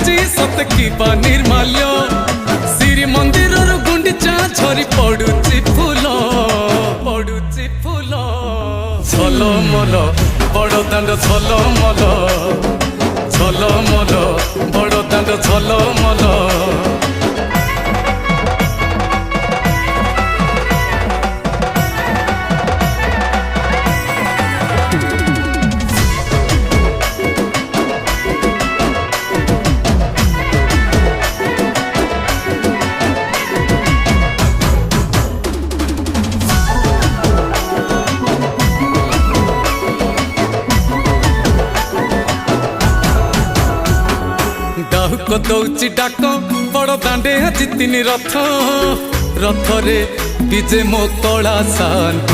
ଲାଗୁଛି ସତେ କିବା ନିର୍ମାଲ୍ୟ ଶ୍ରୀମନ୍ଦିରର ଗୁଣ୍ଡିଚା ଝରି ପଡୁଛି ଫୁଲ ଝଲମଲ ବଡ଼ଦାଣ୍ଡ ଝଲମଲ ଝଲମଲ ବଡ଼ଦାଣ୍ଡ ଝଲମଲ। ଡାହୁକ ଦଉଛି ଡାକ ବଡ଼ଦାଣ୍ଡେ ଆଜି ତିନି ରଥ ରଥରେ ବିଜେ ମୋ କଳା ଶାନ୍ତ।